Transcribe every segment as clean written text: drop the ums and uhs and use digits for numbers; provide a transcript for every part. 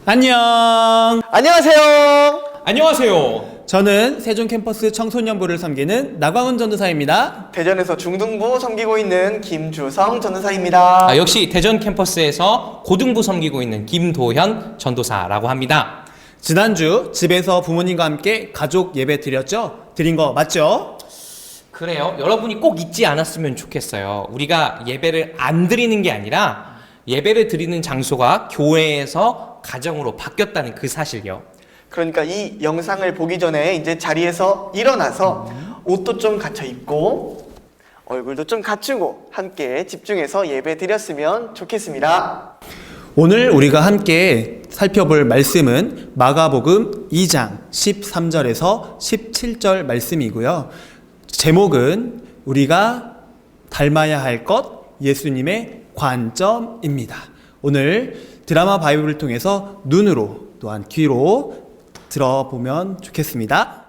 안녕. 안녕하세요. 안녕하세요. 저는 세종 캠퍼스 청소년부를 섬기는 나광훈 전도사입니다. 대전에서 중등부 섬기고 있는 김주성 전도사입니다. 역시 대전 캠퍼스에서 고등부 섬기고 있는 김도현 전도사라고 합니다. 지난주 집에서 부모님과 함께 가족 예배 드렸죠? 드린 거 맞죠? 그래요. 여러분이 꼭 잊지 않았으면 좋겠어요. 우리가 예배를 안 드리는 게 아니라 예배를 드리는 장소가 교회에서 가정으로 바뀌었다는 그 사실요. 그러니까 이 영상을 보기 전에 이제 자리에서 일어나서 옷도 좀 갖춰 입고 얼굴도 좀 갖추고 함께 집중해서 예배 드렸으면 좋겠습니다. 오늘 우리가 함께 살펴볼 말씀은 마가복음 2장 13절에서 17절 말씀이고요. 제목은 우리가 닮아야 할 것, 예수님의 관점입니다. 오늘 드라마 바이블을 통해서 눈으로 또한 귀로 들어보면 좋겠습니다.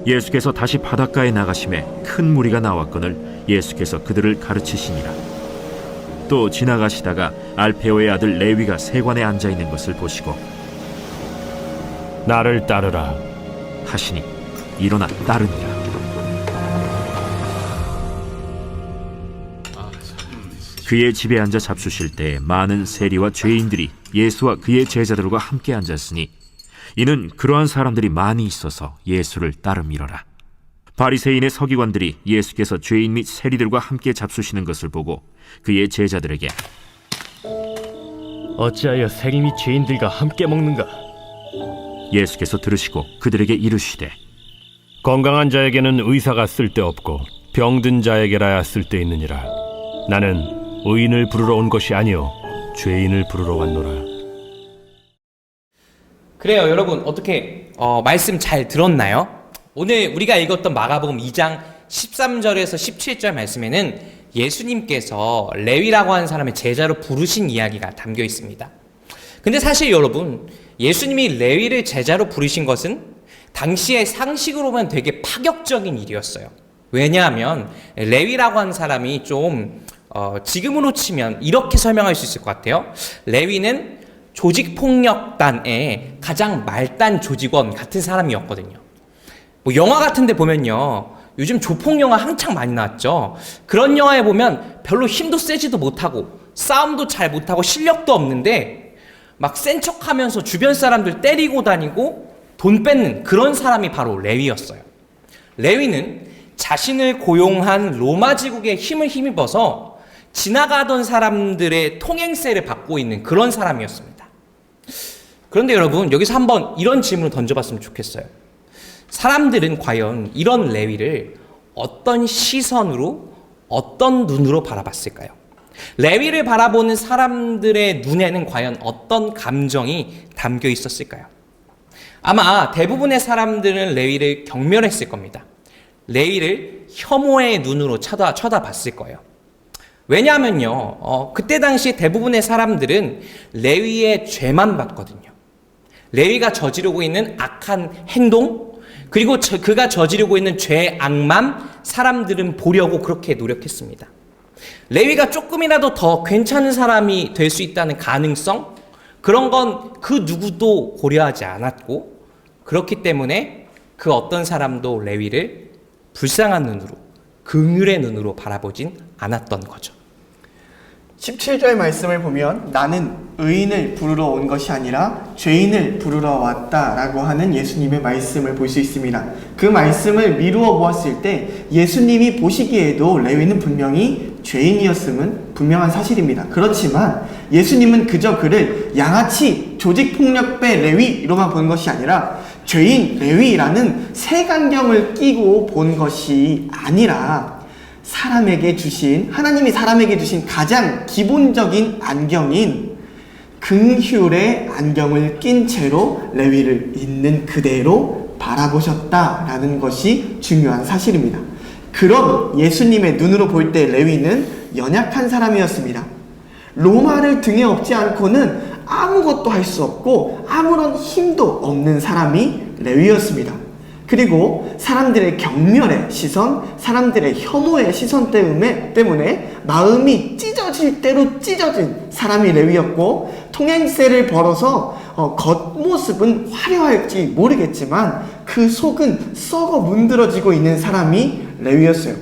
예수께서 다시 바닷가에 나가심에 큰 무리가 나왔거늘 예수께서 그들을 가르치시니라. 또 지나가시다가 알페오의 아들 레위가 세관에 앉아 있는 것을 보시고 나를 따르라 하시니 일어나 따르니라. 그의 집에 앉아 잡수실 때 많은 세리와 죄인들이 예수와 그의 제자들과 함께 앉았으니 이는 그러한 사람들이 많이 있어서 예수를 따름이러라. 바리새인의 서기관들이 예수께서 죄인 및 세리들과 함께 잡수시는 것을 보고 그의 제자들에게 어찌하여 세리 및 죄인들과 함께 먹는가? 예수께서 들으시고 그들에게 이르시되 건강한 자에게는 의사가 쓸데없고 병든 자에게라야 쓸데있느니라. 나는 의인을 부르러 온 것이 아니요 죄인을 부르러 왔노라. 그래요. 여러분 어떻게 말씀 잘 들었나요? 오늘 우리가 읽었던 마가복음 2장 13절에서 17절 말씀에는 예수님께서 레위라고 하는 사람의 제자로 부르신 이야기가 담겨 있습니다. 근데 사실 여러분, 예수님이 레위를 제자로 부르신 것은 당시의 상식으로 보면 되게 파격적인 일이었어요. 왜냐하면 레위라고 하는 사람이 좀 지금으로 치면 이렇게 설명할 수 있을 것 같아요. 레위는 조직폭력단의 가장 말단 조직원 같은 사람이었거든요. 뭐 영화 같은 데 보면요, 요즘 조폭 영화 한창 많이 나왔죠. 그런 영화에 보면 별로 힘도 세지도 못하고 싸움도 잘 못하고 실력도 없는데 막 센 척하면서 주변 사람들 때리고 다니고 돈 뺏는 그런 사람이 바로 레위였어요. 레위는 자신을 고용한 로마 제국의 힘을 힘입어서 지나가던 사람들의 통행세를 받고 있는 그런 사람이었습니다. 그런데 여러분, 여기서 한번 이런 질문을 던져봤으면 좋겠어요. 사람들은 과연 이런 레위를 어떤 시선으로, 어떤 눈으로 바라봤을까요? 레위를 바라보는 사람들의 눈에는 과연 어떤 감정이 담겨 있었을까요? 아마 대부분의 사람들은 레위를 경멸했을 겁니다. 레위를 혐오의 눈으로 쳐다봤을 거예요. 왜냐하면요, 그때 당시 대부분의 사람들은 레위의 죄만 봤거든요. 레위가 저지르고 있는 악한 행동, 그리고 그가 저지르고 있는 죄의 악만 사람들은 보려고 그렇게 노력했습니다. 레위가 조금이라도 더 괜찮은 사람이 될 수 있다는 가능성, 그런 건 그 누구도 고려하지 않았고, 그렇기 때문에 그 어떤 사람도 레위를 불쌍한 눈으로, 긍휼의 눈으로 바라보진 않았던 거죠. 17절 말씀을 보면 나는 의인을 부르러 온 것이 아니라 죄인을 부르러 왔다라고 하는 예수님의 말씀을 볼 수 있습니다. 그 말씀을 미루어 보았을 때 예수님이 보시기에도 레위는 분명히 죄인이었음은 분명한 사실입니다. 그렇지만 예수님은 그저 그를 양아치 조직폭력배 레위로만 본 것이 아니라 죄인 레위라는 색안경을 끼고 본 것이 아니라 하나님이 사람에게 주신 가장 기본적인 안경인 긍휼의 안경을 낀 채로 레위를 있는 그대로 바라보셨다라는 것이 중요한 사실입니다. 그럼 예수님의 눈으로 볼 때 레위는 연약한 사람이었습니다. 로마를 등에 업지 않고는 아무것도 할 수 없고 아무런 힘도 없는 사람이 레위였습니다. 그리고 사람들의 경멸의 시선, 사람들의 혐오의 시선 때문에 마음이 찢어질 대로 찢어진 사람이 레위였고, 통행세를 벌어서 겉모습은 화려할지 모르겠지만 그 속은 썩어 문드러지고 있는 사람이 레위였어요.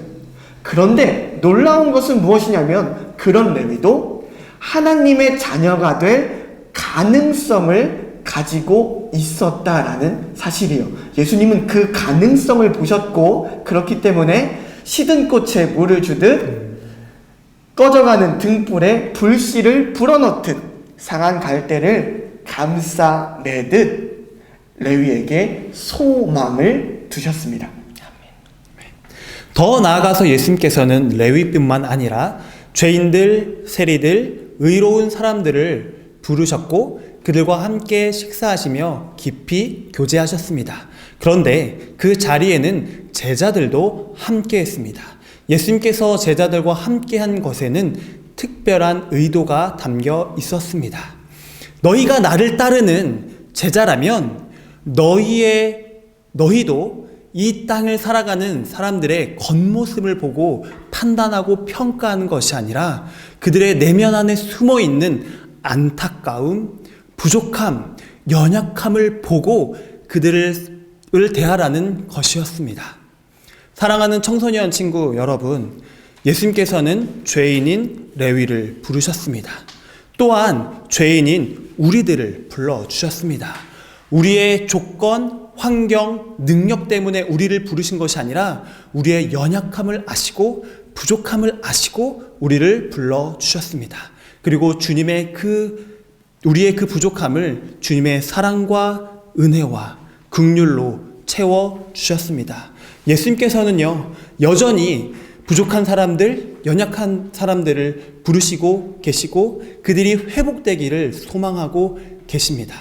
그런데 놀라운 것은 무엇이냐면, 그런 레위도 하나님의 자녀가 될 가능성을 가지고 있었다라는 사실이에요. 예수님은 그 가능성을 보셨고, 그렇기 때문에 시든 꽃에 물을 주듯 꺼져가는 등불에 불씨를 불어넣듯 상한 갈대를 감싸매듯 레위에게 소망을 두셨습니다. 더 나아가서 예수님께서는 레위뿐만 아니라 죄인들, 세리들, 의로운 사람들을 부르셨고 그들과 함께 식사하시며 깊이 교제하셨습니다. 그런데 그 자리에는 제자들도 함께 했습니다. 예수님께서 제자들과 함께 한 것에는 특별한 의도가 담겨 있었습니다. 너희가 나를 따르는 제자라면 너희도 이 땅을 살아가는 사람들의 겉모습을 보고 판단하고 평가하는 것이 아니라 그들의 내면 안에 숨어 있는 안타까움, 부족함, 연약함을 보고 그들을 대하라는 것이었습니다. 사랑하는 청소년 친구 여러분, 예수님께서는 죄인인 레위를 부르셨습니다. 또한 죄인인 우리들을 불러주셨습니다. 우리의 조건, 환경, 능력 때문에 우리를 부르신 것이 아니라 우리의 연약함을 아시고 부족함을 아시고 우리를 불러주셨습니다. 그리고 우리의 그 부족함을 주님의 사랑과 은혜와 긍휼로 채워주셨습니다. 예수님께서는요, 여전히 부족한 사람들, 연약한 사람들을 부르시고 계시고 그들이 회복되기를 소망하고 계십니다.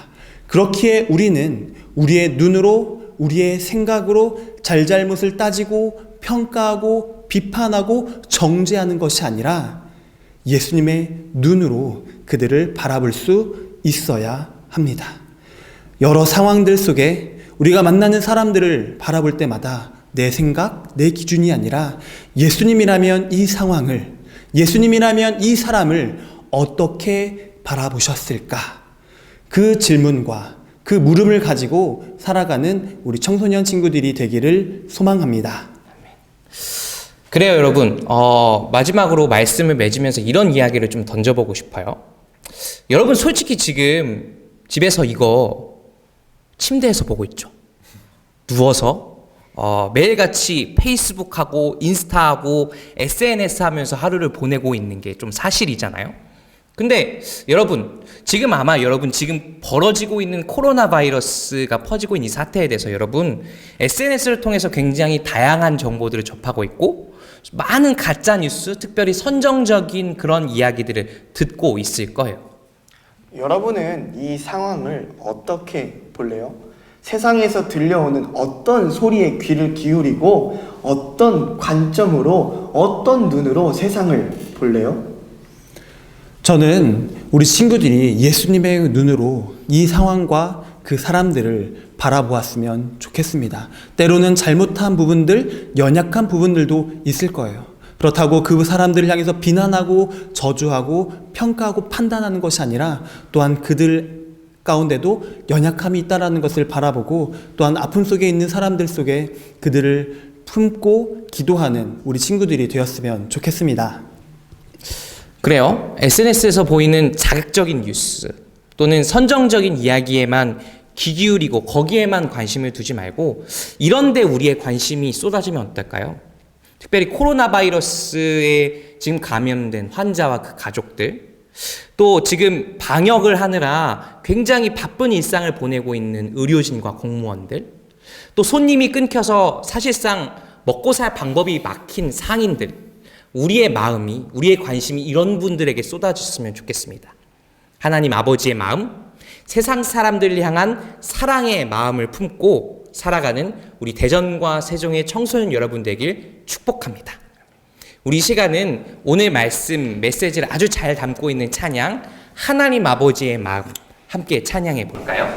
그렇기에 우리는 우리의 눈으로, 우리의 생각으로 잘잘못을 따지고 평가하고 비판하고 정죄하는 것이 아니라 예수님의 눈으로 그들을 바라볼 수 있어야 합니다. 여러 상황들 속에 우리가 만나는 사람들을 바라볼 때마다 내 생각, 내 기준이 아니라 예수님이라면 이 상황을, 예수님이라면 이 사람을 어떻게 바라보셨을까? 그 질문과 그 물음을 가지고 살아가는 우리 청소년 친구들이 되기를 소망합니다. 그래요, 여러분. 마지막으로 말씀을 맺으면서 이런 이야기를 좀 던져보고 싶어요. 여러분, 솔직히 지금 집에서 이거 침대에서 보고 있죠. 누워서 매일같이 페이스북하고 인스타하고 SNS 하면서 하루를 보내고 있는 게 좀 사실이잖아요. 근데 여러분, 지금 벌어지고 있는 코로나 바이러스가 퍼지고 있는 이 사태에 대해서 여러분, SNS를 통해서 굉장히 다양한 정보들을 접하고 있고 많은 가짜 뉴스, 특별히 선정적인 그런 이야기들을 듣고 있을 거예요. 여러분은 이 상황을 어떻게 볼래요? 세상에서 들려오는 어떤 소리에 귀를 기울이고 어떤 관점으로, 어떤 눈으로 세상을 볼래요? 저는 우리 친구들이 예수님의 눈으로 이 상황과 그 사람들을 바라보았으면 좋겠습니다. 때로는 잘못한 부분들, 연약한 부분들도 있을 거예요. 그렇다고 그 사람들을 향해서 비난하고 저주하고 평가하고 판단하는 것이 아니라 또한 그들 가운데도 연약함이 있다는 것을 바라보고 또한 아픔 속에 있는 사람들 속에 그들을 품고 기도하는 우리 친구들이 되었으면 좋겠습니다. 그래요. SNS에서 보이는 자극적인 뉴스 또는 선정적인 이야기에만 귀 기울이고 거기에만 관심을 두지 말고 이런 데 우리의 관심이 쏟아지면 어떨까요? 특별히 코로나 바이러스에 지금 감염된 환자와 그 가족들, 또 지금 방역을 하느라 굉장히 바쁜 일상을 보내고 있는 의료진과 공무원들, 또 손님이 끊겨서 사실상 먹고 살 방법이 막힌 상인들, 우리의 마음이, 우리의 관심이 이런 분들에게 쏟아졌으면 좋겠습니다. 하나님 아버지의 마음, 세상 사람들을 향한 사랑의 마음을 품고 살아가는 우리 대전과 세종의 청소년 여러분 되길 축복합니다. 우리 시간은 오늘 말씀 메시지를 아주 잘 담고 있는 찬양, 하나님 아버지의 마음, 함께 찬양해 볼까요?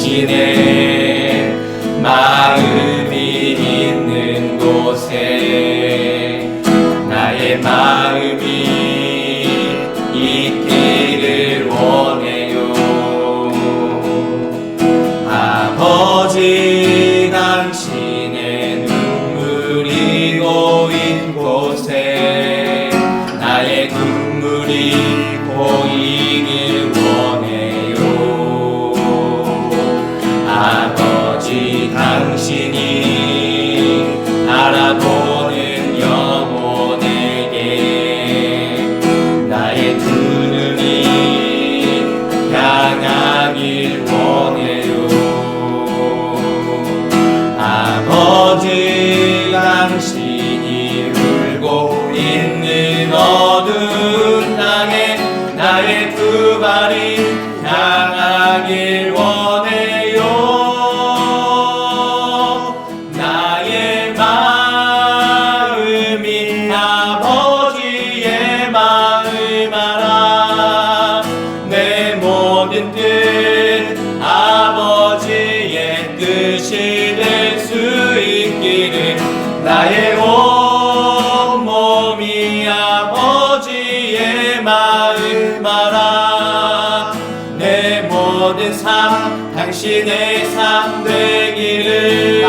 당신의 마음이 있는 곳에 나의 마음이 있기를 원해요. 아버지, 당신의 눈물이 고인 곳에 나의 눈물이 고이길 원해요. 아버지, 당신이 알아보는 영혼에게 나의 두 눈이 향하길 원해요. 아버지, 당신이 울고 있는 어두운 땅에 나의 두 발이 향하길 원해요. 나의 마음이 아버지의 마음 알아. 내 모든 뜻 아버지의 뜻이 될 수 있기를 나의 온 몸이 아버지의 마음 알아. 내 모든 삶 당신의 삶 되기를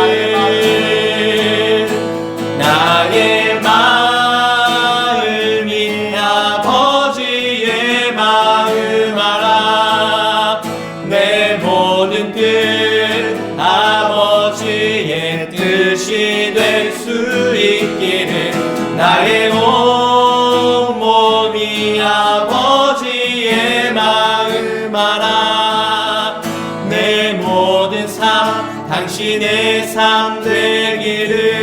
나의 마음이 아버지의 마음 알아. 내 모든 뜻 아버지의 뜻이 될 수 있기를 나의 온 몸이 아버지의 마음 알아. 내 모든 삶 당신의 삶 되기를.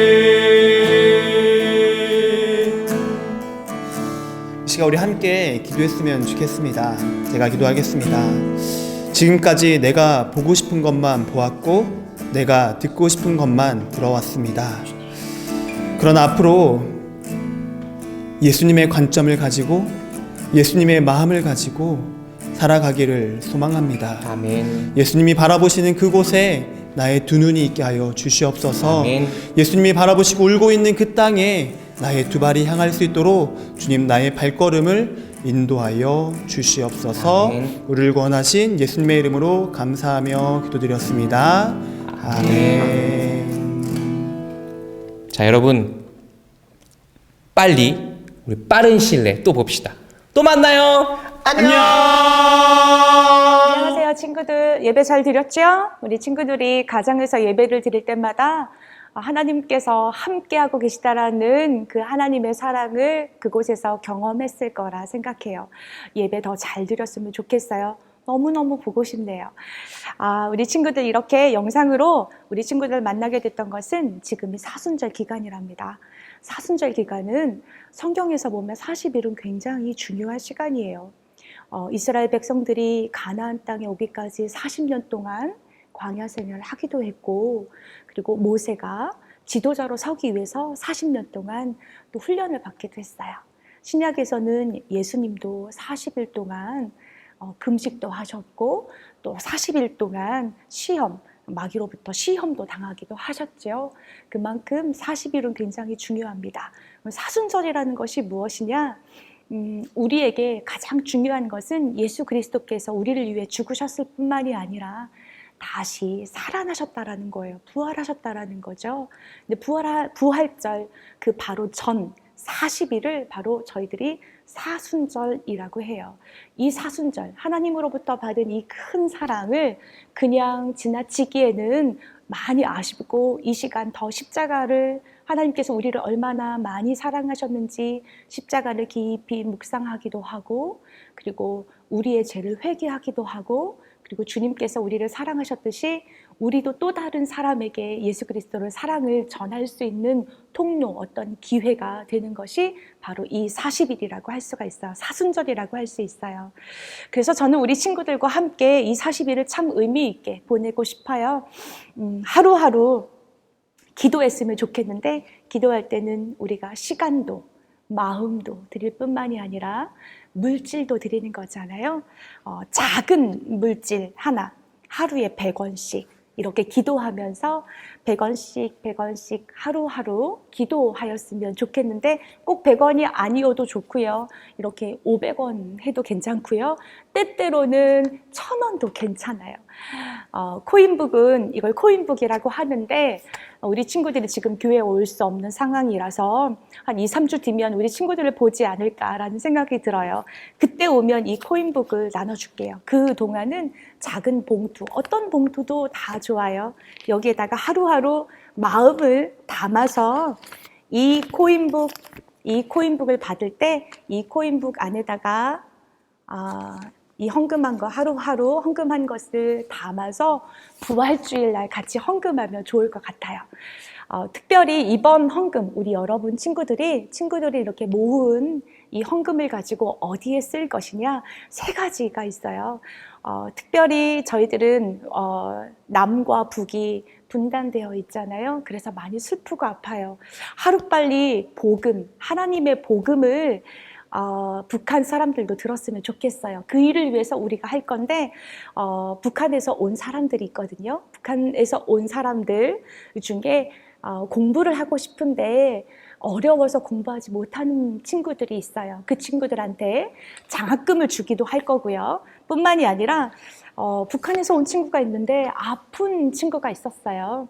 이 시간 우리 함께 기도했으면 좋겠습니다. 제가 기도하겠습니다. 지금까지 내가 보고 싶은 것만 보았고 내가 듣고 싶은 것만 들어왔습니다. 그러나 앞으로 예수님의 관점을 가지고 예수님의 마음을 가지고 살아가기를 소망합니다. 아멘. 예수님이 바라보시는 그곳에 나의 두 눈이 있게 하여 주시옵소서. 아멘. 예수님이 바라보시고 울고 있는 그 땅에 나의 두 발이 향할 수 있도록 주님 나의 발걸음을 인도하여 주시옵소서. 아멘. 우리를 구원하신 예수님의 이름으로 감사하며 기도드렸습니다. 아멘. 자, 여러분, 빨리 우리 빠른 시일 내에 또 봅시다. 또 만나요. 안녕하세요, 친구들. 예배 잘 드렸죠? 우리 친구들이 가정에서 예배를 드릴 때마다 하나님께서 함께하고 계시다라는 그 하나님의 사랑을 그곳에서 경험했을 거라 생각해요. 예배 더 잘 드렸으면 좋겠어요. 너무너무 보고 싶네요. 우리 친구들 이렇게 영상으로 우리 친구들 만나게 됐던 것은 지금이 사순절 기간이랍니다. 사순절 기간은 성경에서 보면 40일은 굉장히 중요한 시간이에요. 이스라엘 백성들이 가나안 땅에 오기까지 40년 동안 광야 생활을 하기도 했고, 그리고 모세가 지도자로 서기 위해서 40년 동안 또 훈련을 받기도 했어요. 신약에서는 예수님도 40일 동안 금식도 하셨고 또 40일 동안 시험, 마귀로부터 시험도 당하기도 하셨죠. 그만큼 40일은 굉장히 중요합니다. 사순절이라는 것이 무엇이냐? 우리에게 가장 중요한 것은 예수 그리스도께서 우리를 위해 죽으셨을 뿐만이 아니라 다시 살아나셨다라는 거예요. 부활하셨다라는 거죠. 근데 부활절 그 바로 전 40일을 바로 저희들이 사순절이라고 해요. 이 사순절, 하나님으로부터 받은 이 큰 사랑을 그냥 지나치기에는 많이 아쉽고, 이 시간 더 십자가를, 하나님께서 우리를 얼마나 많이 사랑하셨는지 십자가를 깊이 묵상하기도 하고, 그리고 우리의 죄를 회개하기도 하고, 그리고 주님께서 우리를 사랑하셨듯이 우리도 또 다른 사람에게 예수 그리스도를 사랑을 전할 수 있는 통로, 어떤 기회가 되는 것이 바로 이 40일이라고 할 수가 있어요. 사순절이라고 할 수 있어요. 그래서 저는 우리 친구들과 함께 이 40일을 참 의미 있게 보내고 싶어요. 하루하루 기도했으면 좋겠는데, 기도할 때는 우리가 시간도 마음도 드릴 뿐만이 아니라 물질도 드리는 거잖아요. 작은 물질 하나, 하루에 100원씩 이렇게 기도하면서 100원씩 하루하루 기도하였으면 좋겠는데 꼭 100원이 아니어도 좋고요. 이렇게 500원 해도 괜찮고요. 때때로는 1000원도 괜찮아요. 코인북은 이걸 코인북이라고 하는데 우리 친구들이 지금 교회에 올 수 없는 상황이라서 한 2, 3주 뒤면 우리 친구들을 보지 않을까라는 생각이 들어요. 그때 오면 이 코인북을 나눠줄게요. 그 동안은 작은 봉투, 어떤 봉투도 다 좋아요. 여기에다가 하루하루 마음을 담아서 이 코인북을 받을 때 이 코인북 안에다가 이 헌금한 거 하루하루 헌금한 것을 담아서 부활주일 날 같이 헌금하면 좋을 것 같아요. 특별히 이번 헌금 우리 여러분 친구들이 이렇게 모은 이 헌금을 가지고 어디에 쓸 것이냐 3가지가 있어요. 특별히 저희들은 남과 북이 분단되어 있잖아요. 그래서 많이 슬프고 아파요. 하루빨리 복음, 하나님의 복음을 북한 사람들도 들었으면 좋겠어요. 그 일을 위해서 우리가 할 건데 북한에서 온 사람들이 있거든요. 북한에서 온 사람들 중에 공부를 하고 싶은데 어려워서 공부하지 못하는 친구들이 있어요. 그 친구들한테 장학금을 주기도 할 거고요. 뿐만이 아니라 북한에서 온 친구가 있는데 아픈 친구가 있었어요.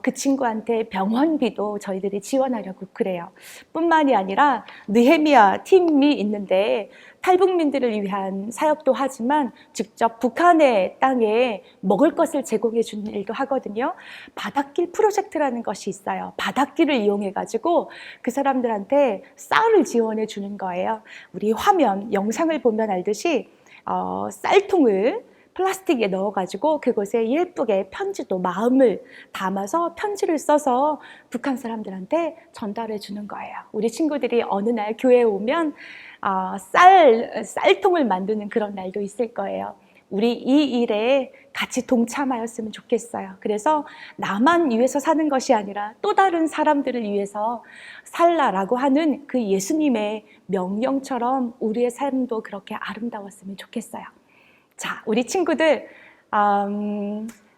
그 친구한테 병원비도 저희들이 지원하려고 그래요. 뿐만이 아니라 느헤미야 팀이 있는데 탈북민들을 위한 사역도 하지만 직접 북한의 땅에 먹을 것을 제공해 주는 일도 하거든요. 바닷길 프로젝트라는 것이 있어요. 바닷길을 이용해 가지고 그 사람들한테 쌀을 지원해 주는 거예요. 우리 화면 영상을 보면 알듯이 쌀통을 플라스틱에 넣어가지고 그곳에 예쁘게 편지도 마음을 담아서 편지를 써서 북한 사람들한테 전달해 주는 거예요. 우리 친구들이 어느 날 교회에 오면 쌀통을 만드는 그런 날도 있을 거예요. 우리 이 일에 같이 동참하였으면 좋겠어요. 그래서 나만 위해서 사는 것이 아니라 또 다른 사람들을 위해서 살라라고 하는 그 예수님의 명령처럼 우리의 삶도 그렇게 아름다웠으면 좋겠어요. 자, 우리 친구들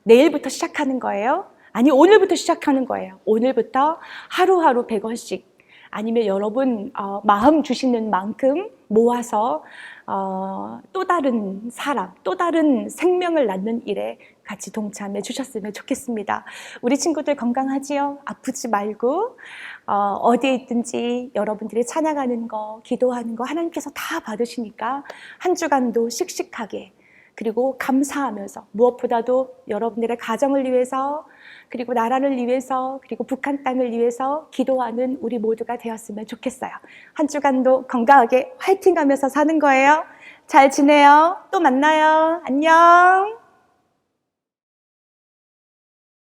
내일부터 시작하는 거예요? 아니, 오늘부터 시작하는 거예요. 오늘부터 하루하루 100원씩 아니면 여러분 마음 주시는 만큼 모아서 또 다른 사람, 또 다른 생명을 낳는 일에 같이 동참해 주셨으면 좋겠습니다. 우리 친구들 건강하지요? 아프지 말고 어디에 있든지 여러분들이 찬양하는 거, 기도하는 거 하나님께서 다 받으시니까 한 주간도 씩씩하게 그리고 감사하면서 무엇보다도 여러분들의 가정을 위해서 그리고 나라를 위해서 그리고 북한 땅을 위해서 기도하는 우리 모두가 되었으면 좋겠어요. 한 주간도 건강하게 화이팅하면서 사는 거예요. 잘 지내요. 또 만나요. 안녕.